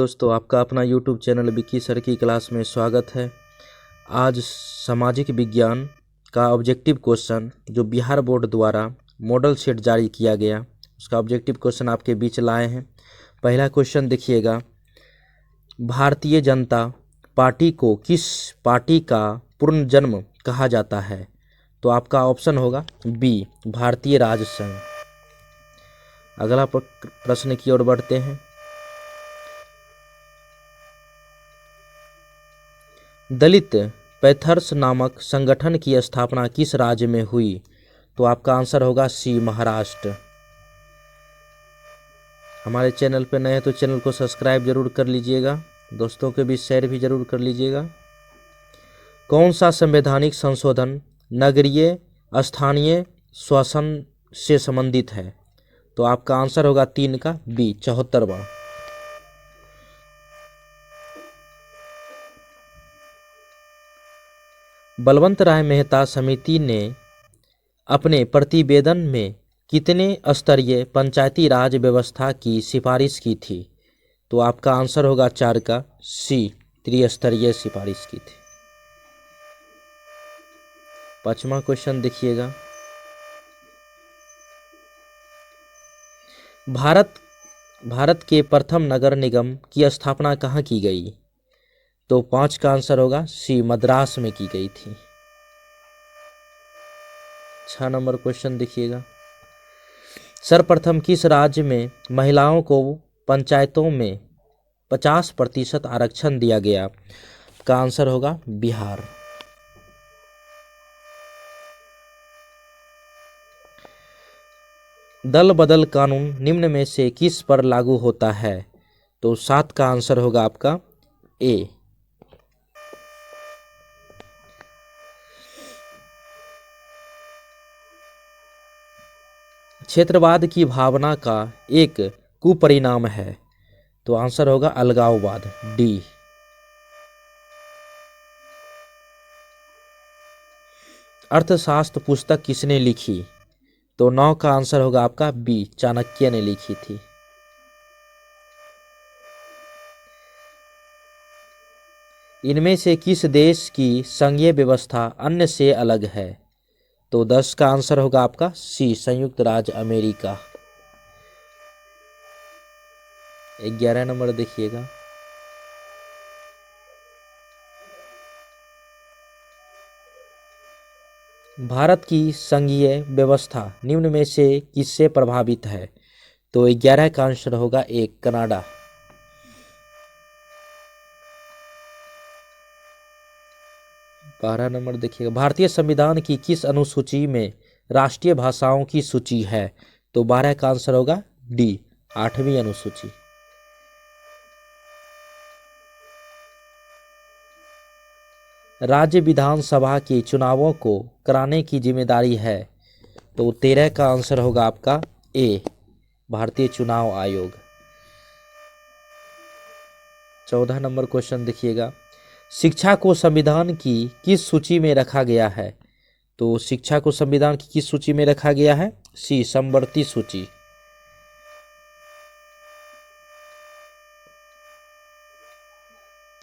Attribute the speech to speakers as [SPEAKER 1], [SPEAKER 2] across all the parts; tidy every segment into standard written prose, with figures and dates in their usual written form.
[SPEAKER 1] दोस्तों, आपका अपना YouTube चैनल विक्की सर की क्लास में स्वागत है। आज सामाजिक विज्ञान का ऑब्जेक्टिव क्वेश्चन जो बिहार बोर्ड द्वारा मॉडल सेट जारी किया गया, उसका ऑब्जेक्टिव क्वेश्चन आपके बीच लाए हैं। पहला क्वेश्चन देखिएगा, भारतीय जनता पार्टी को किस पार्टी का पूर्ण जन्म कहा जाता है? तो आपका ऑप्शन होगा बी, भारतीय राज संघ। अगला प्रश्न की ओर बढ़ते हैं। दलित पैंथर्स नामक संगठन की स्थापना किस राज्य में हुई? तो आपका आंसर होगा सी, महाराष्ट्र। हमारे चैनल पर नए हैं तो चैनल को सब्सक्राइब जरूर कर लीजिएगा, दोस्तों के बीच शेयर भी जरूर कर लीजिएगा। कौन सा संवैधानिक संशोधन नगरीय स्थानीय शासन से संबंधित है? तो आपका आंसर होगा 3 का बी, 74वां। बलवंत राय मेहता समिति ने अपने प्रतिवेदन में कितने स्तरीय पंचायती राज व्यवस्था की सिफारिश की थी? तो आपका आंसर होगा 4 का सी, त्रिस्तरीय सिफारिश की थी। 5वां क्वेश्चन देखिएगा, भारत के प्रथम नगर निगम की स्थापना कहाँ की गई? तो 5 का आंसर होगा सी, मद्रास में की गई थी। 6 नंबर क्वेश्चन देखिएगा, सर्वप्रथम किस राज्य में महिलाओं को पंचायतों में 50% आरक्षण दिया गया? का आंसर होगा बिहार। दल बदल कानून निम्न में से किस पर लागू होता है? तो 7 का आंसर होगा आपका ए। क्षेत्रवाद की भावना का एक कुपरिणाम है? तो आंसर होगा अलगाववाद, डी। अर्थशास्त्र पुस्तक किसने लिखी? तो 9 का आंसर होगा आपका बी, चाणक्य ने लिखी थी। इनमें से किस देश की संघीय व्यवस्था अन्य से अलग है? तो 10 का आंसर होगा आपका सी, संयुक्त राज्य अमेरिका। 11 नंबर देखिएगा, भारत की संघीय व्यवस्था निम्न में से किससे प्रभावित है? तो 11 का आंसर होगा एक, कनाडा। 12 नंबर देखिएगा, भारतीय संविधान की किस अनुसूची में राष्ट्रीय भाषाओं की सूची है? तो 12 का आंसर होगा डी, 8वीं अनुसूची। राज्य विधानसभा के चुनावों को कराने की जिम्मेदारी है? तो 13 का आंसर होगा आपका ए, भारतीय चुनाव आयोग। 14 नंबर क्वेश्चन देखिएगा, शिक्षा को संविधान की किस सूची में रखा गया है? तो शिक्षा को संविधान की किस सूची में रखा गया है? सी, समवर्ती सूची।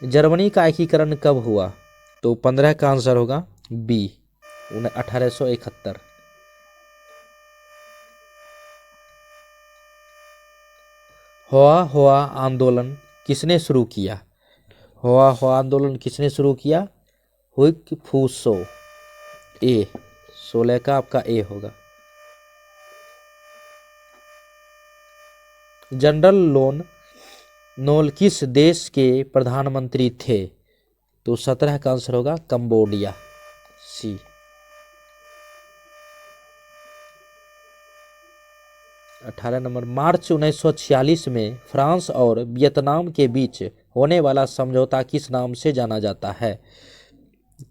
[SPEAKER 1] जर्मनी का एकीकरण कब हुआ? तो 15 का आंसर होगा बी, 1871। होआ आंदोलन किसने शुरू किया? होआ आंदोलन किसने शुरू किया? हुक फूसो, ए। 16 का आपका ए होगा। जनरल नोल किस देश के प्रधानमंत्री थे? तो 17 का आंसर होगा कंबोडिया, सी। 18 नंबर, मार्च 1946 में फ्रांस और वियतनाम के बीच होने वाला समझौता किस नाम से जाना जाता है?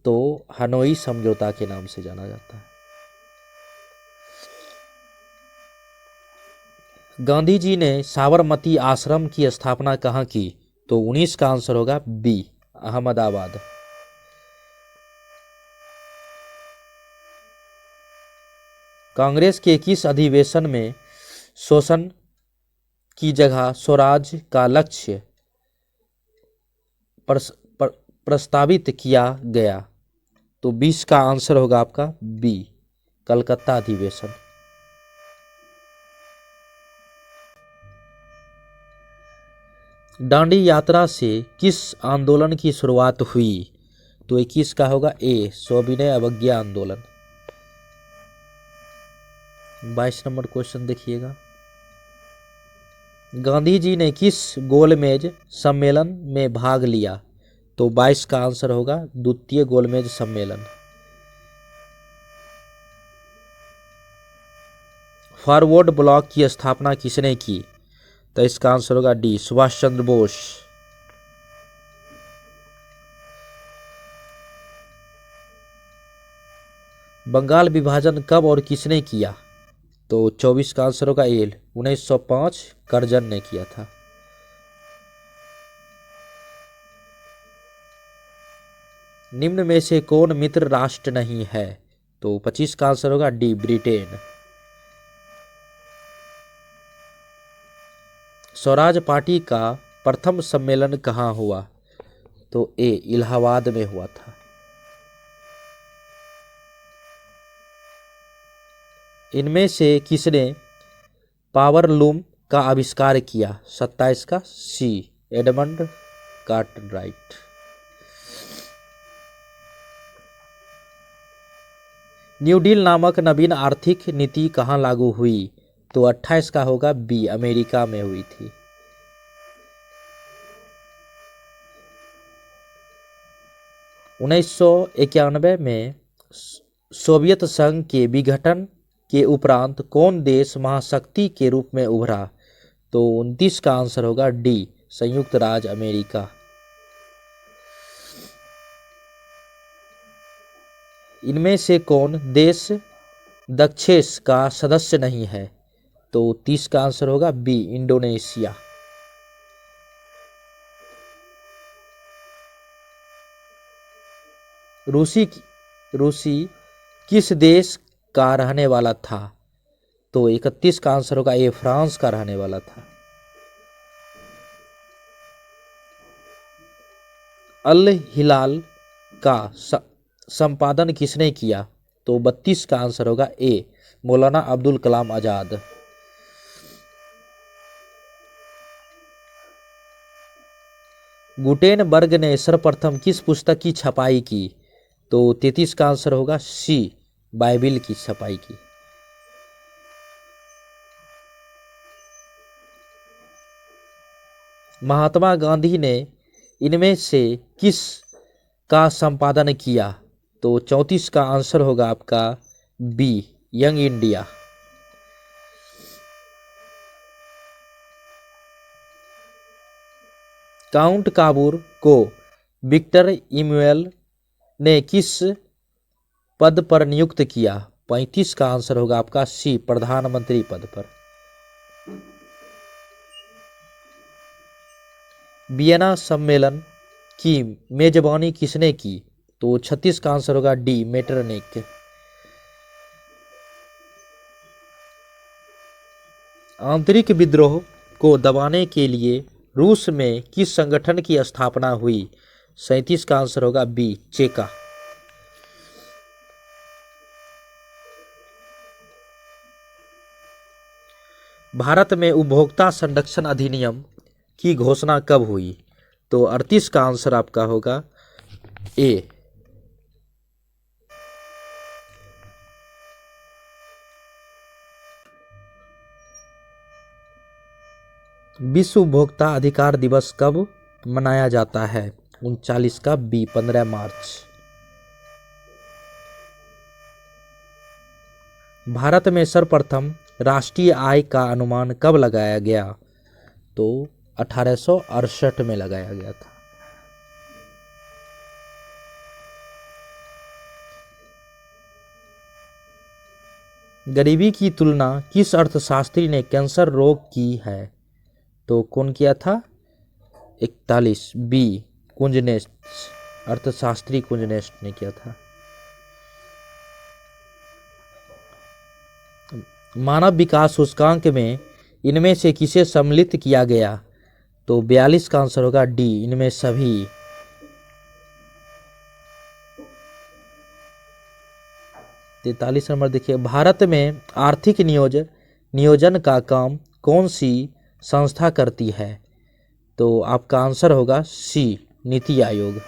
[SPEAKER 1] तो हनोई समझौता के नाम से जाना जाता है। गांधी जी ने साबरमती आश्रम की स्थापना कहाँ की? तो 19 का आंसर होगा बी, अहमदाबाद। कांग्रेस के किस अधिवेशन में शोषण की जगह स्वराज का लक्ष्य प्रस्तावित किया गया? तो 20 का आंसर होगा आपका बी, कलकत्ता अधिवेशन। दांडी यात्रा से किस आंदोलन की शुरुआत हुई? तो 21 का होगा ए, सविनय अवज्ञा आंदोलन। 22 नंबर क्वेश्चन देखिएगा, गांधी जी ने किस गोलमेज सम्मेलन में भाग लिया? तो 22 का आंसर होगा द्वितीय गोलमेज सम्मेलन। फॉरवर्ड ब्लॉक की स्थापना किसने की? तो इसका आंसर होगा डी, सुभाष चंद्र बोस। बंगाल विभाजन कब और किसने किया? तो 24 का आंसर होगा ए, 1905 करजन ने किया था। निम्न में से कौन मित्र राष्ट्र नहीं है? तो 25 का आंसर होगा डी, ब्रिटेन। स्वराज पार्टी का प्रथम सम्मेलन कहाँ हुआ? तो ए, इलाहाबाद में हुआ था। इनमें से किसने पावर लूम का आविष्कार किया? 27 का सी, एडमंड कार्टराइट। न्यू डील नामक नवीन आर्थिक नीति कहाँ लागू हुई? तो 28 का होगा बी, अमेरिका में हुई थी। उन्नीस सौ 91 में सोवियत संघ के विघटन के उपरांत कौन देश महाशक्ति के रूप में उभरा? तो 29 का आंसर होगा डी, संयुक्त राज्य अमेरिका। इनमें से कौन देश दक्षेस का सदस्य नहीं है? तो 30 का आंसर होगा बी, इंडोनेशिया। रूसी किस देश का रहने वाला था? तो 31 का आंसर होगा ए, फ्रांस का रहने वाला था। अल हिलाल का संपादन किसने किया? तो 32 का आंसर होगा ए, मौलाना अब्दुल कलाम आजाद। गुटेनबर्ग ने सर्वप्रथम किस पुस्तक की छपाई की? तो 33 का आंसर होगा सी, बाइबिल की छपाई की। महात्मा गांधी ने इनमें से किस का संपादन किया? तो 34 का आंसर होगा आपका B, young India. Count Cavour को विक्टर इमैनुएल ने किस पद पर नियुक्त किया? 35 का आंसर होगा आपका सी, प्रधानमंत्री पद पर। वियना सम्मेलन की मेजबानी किसने की? तो 36 का आंसर होगा डी, मेटरनिक। आंतरिक विद्रोह को दबाने के लिए रूस में किस संगठन की स्थापना हुई? 37 का आंसर होगा बी, चेका। भारत में उपभोक्ता संरक्षण अधिनियम की घोषणा कब हुई? तो 38 का आंसर आपका होगा ए। विश्व उपभोक्ता अधिकार दिवस कब मनाया जाता है? 39 का बी, 15 मार्च। भारत में सर्वप्रथम राष्ट्रीय आय का अनुमान कब लगाया गया? तो 1868 में लगाया गया था। गरीबी की तुलना किस अर्थशास्त्री ने कैंसर रोग की है? तो कौन किया था? 41 बी, कुंजनेस्ट, अर्थशास्त्री कुंजनेस्ट ने किया था। मानव विकास सूचकांक में इनमें से किसे सम्मिलित किया गया? तो 42 का आंसर होगा डी, इनमें सभी। 43 नंबर देखिए, भारत में आर्थिक नियोजन का काम कौन सी संस्था करती है? तो आपका आंसर होगा सी, NITI Aayog.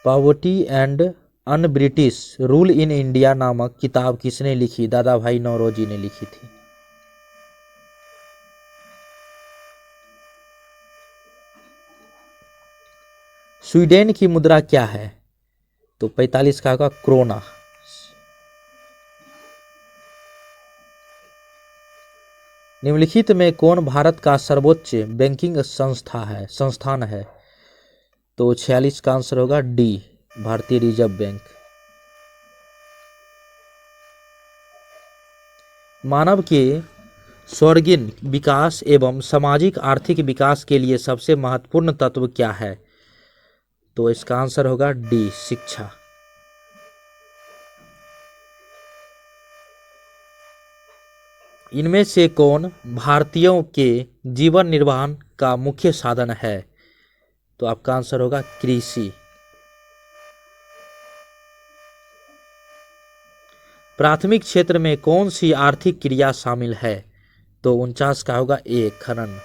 [SPEAKER 1] Poverty and un British rule in India नामक किताब किसने लिखी? दादा भाई नौरोजी ने लिखी थी। स्वीडन की मुद्रा क्या है? तो 45 का होगा क्रोना। निम्नलिखित में कौन भारत का सर्वोच्च बैंकिंग संस्थान है? तो 46 का आंसर होगा डी, भारतीय रिजर्व बैंक। मानव के सर्वांगीण विकास एवं सामाजिक आर्थिक विकास के लिए सबसे महत्वपूर्ण तत्व क्या है? तो इसका आंसर होगा डी, शिक्षा। इनमें से कौन भारतीयों के जीवन निर्वाह का मुख्य साधन है? तो आपका आंसर होगा कृषि। प्राथमिक क्षेत्र में कौन सी आर्थिक क्रिया शामिल है? तो 49 का होगा ए, खनन।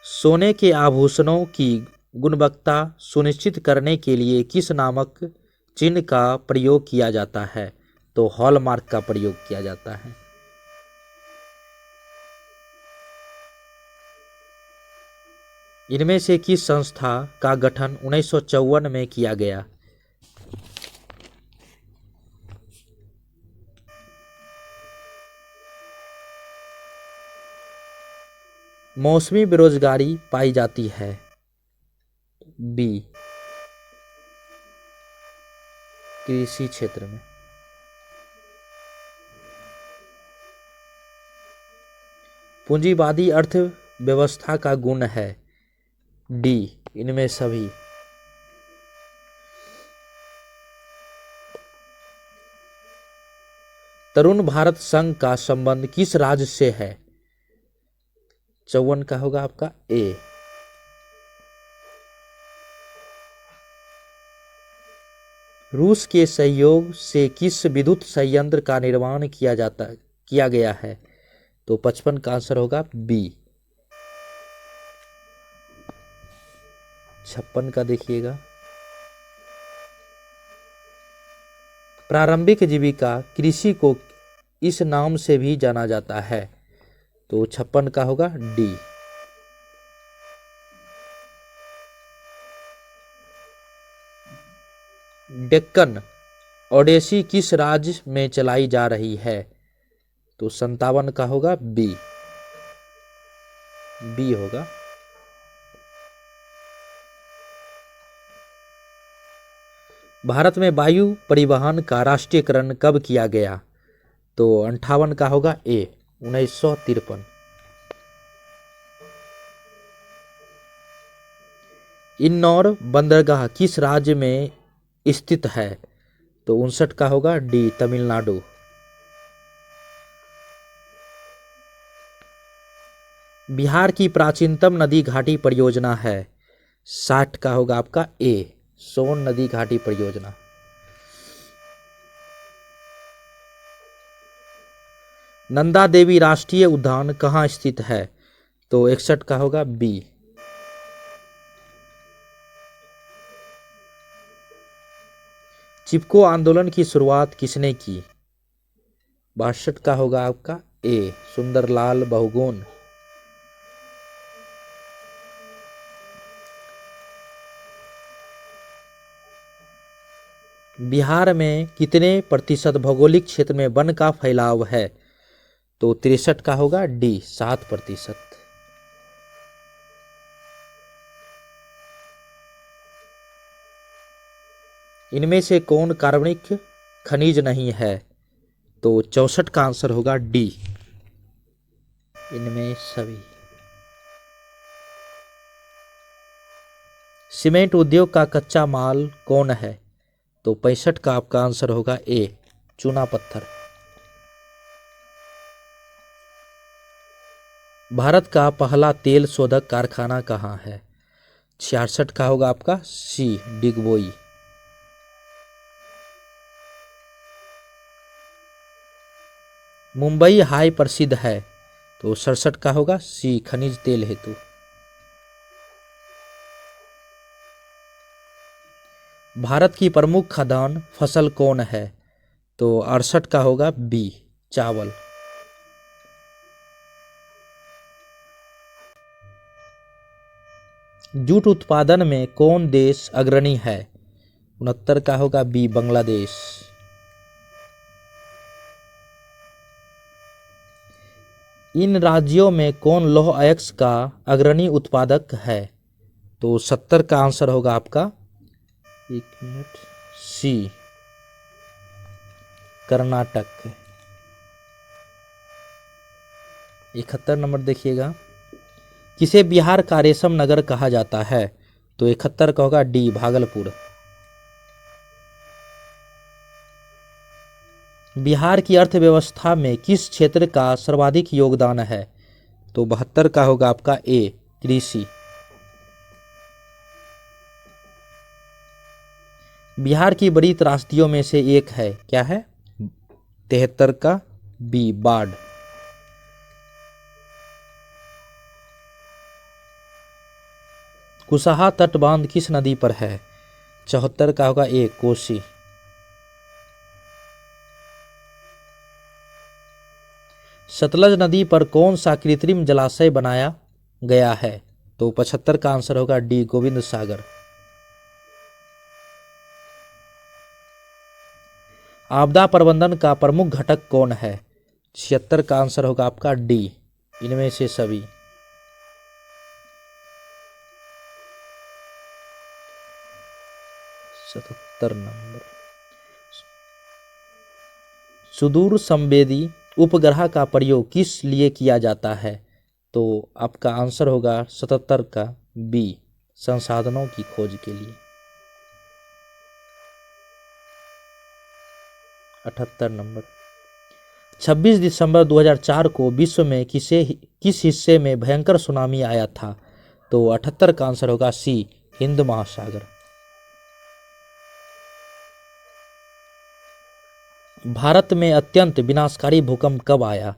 [SPEAKER 1] सोने के आभूषणों की गुणवत्ता सुनिश्चित करने के लिए किस नामक चिन्ह का प्रयोग किया जाता है? तो हॉलमार्क का प्रयोग किया जाता है। इनमें से किस संस्था का गठन 1954 में किया गया? मौसमी बेरोजगारी पाई जाती है? बी, कृषि क्षेत्र में। पूंजीवादी अर्थव्यवस्था का गुण है? डी, इनमें सभी। तरुण भारत संघ का संबंध किस राज्य से है? 54 का होगा आपका ए। रूस के सहयोग से किस विद्युत संयंत्र का निर्माण किया गया है? तो 55 का आंसर होगा बी। 56 का देखिएगा, प्रारंभिक जीविका कृषि को इस नाम से भी जाना जाता है? तो 56 का होगा डी। डेक्कन ओडेसी किस राज्य में चलाई जा रही है? तो 57 का होगा बी, बी होगा। भारत में वायु परिवहन का राष्ट्रीयकरण कब किया गया? तो 58 का होगा ए, 1953। इंदौर बंदरगाह किस राज्य में स्थित है? तो 59 का होगा डी, तमिलनाडु। बिहार की प्राचीनतम नदी घाटी परियोजना है? 60 का होगा आपका ए, सोन नदी घाटी परियोजना। नंदा देवी राष्ट्रीय उद्यान कहाँ स्थित है? तो 61 का होगा बी। चिपको आंदोलन की शुरुआत किसने की? 62 का होगा आपका ए, सुंदरलाल बहुगुण। बिहार में कितने प्रतिशत भौगोलिक क्षेत्र में वन का फैलाव है? तो 63 का होगा डी, 7%। इनमें से कौन कार्बनिक खनिज नहीं है? तो 64 का आंसर होगा डी, इनमें सभी। सीमेंट उद्योग का कच्चा माल कौन है? तो 65 का आपका आंसर होगा ए, चूना पत्थर। भारत का पहला तेल शोधक कारखाना कहाँ है? 66 का होगा आपका सी, डिगबोई। मुंबई हाई प्रसिद्ध है, तो 67 का होगा सी, खनिज तेल हेतु। भारत की प्रमुख खाद्यान्न फसल कौन है? तो 68 का होगा बी, चावल। जूट उत्पादन में कौन देश अग्रणी है? 69 का होगा बी, बांग्लादेश। इन राज्यों में कौन लौह अयस्क का अग्रणी उत्पादक है? तो 70 का आंसर होगा आपका, एक मिनट, सी, कर्नाटक। 71 नंबर देखिएगा, किसे बिहार का रेशम नगर कहा जाता है? तो 71 का होगा डी, भागलपुर। बिहार की अर्थव्यवस्था में किस क्षेत्र का सर्वाधिक योगदान है? तो 72 का होगा आपका ए, कृषि। बिहार की बड़ी त्रासदियों में से एक है, क्या है? 73 का बी, बाढ़। कुशहा तटबांध किस नदी पर है? 74 का होगा ए, कोसी। सतलज नदी पर कौन सा कृत्रिम जलाशय बनाया गया है? तो 75 का आंसर होगा डी, गोविंद सागर। आपदा प्रबंधन का प्रमुख घटक कौन है? 76 का आंसर होगा आपका डी, इनमें से सभी। नंबर, सुदूर संवेदी उपग्रह का प्रयोग किस लिए किया जाता है? तो आपका आंसर होगा 77 का बी, संसाधनों की खोज के लिए। 78 नंबर, 26 दिसंबर 2004 को विश्व में किस हिस्से में भयंकर सुनामी आया था? तो 78 का आंसर होगा सी, हिंद महासागर। भारत में अत्यंत विनाशकारी भूकंप कब आया?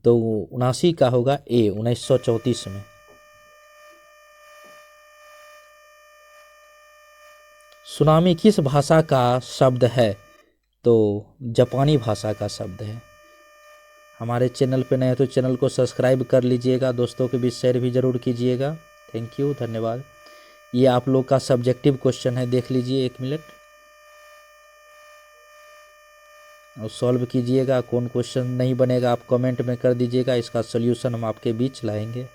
[SPEAKER 1] तो 79 का होगा ए, 1934 में। सुनामी किस भाषा का शब्द है? तो जापानी भाषा का शब्द है। हमारे चैनल पे नए हैं तो चैनल को सब्सक्राइब कर लीजिएगा, दोस्तों के बीच शेयर भी ज़रूर कीजिएगा। थैंक यू, धन्यवाद। ये आप लोग का सब्जेक्टिव क्वेश्चन है, देख लीजिए, 1 मिनट और सॉल्व कीजिएगा। कौन क्वेश्चन नहीं बनेगा आप कमेंट में कर दीजिएगा, इसका सॉल्यूशन हम आपके बीच लाएंगे।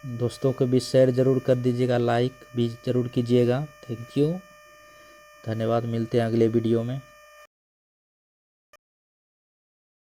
[SPEAKER 1] दोस्तों के बीच शेयर ज़रूर कर दीजिएगा, लाइक भी ज़रूर कीजिएगा। थैंक यू, धन्यवाद। मिलते हैं अगले वीडियो में।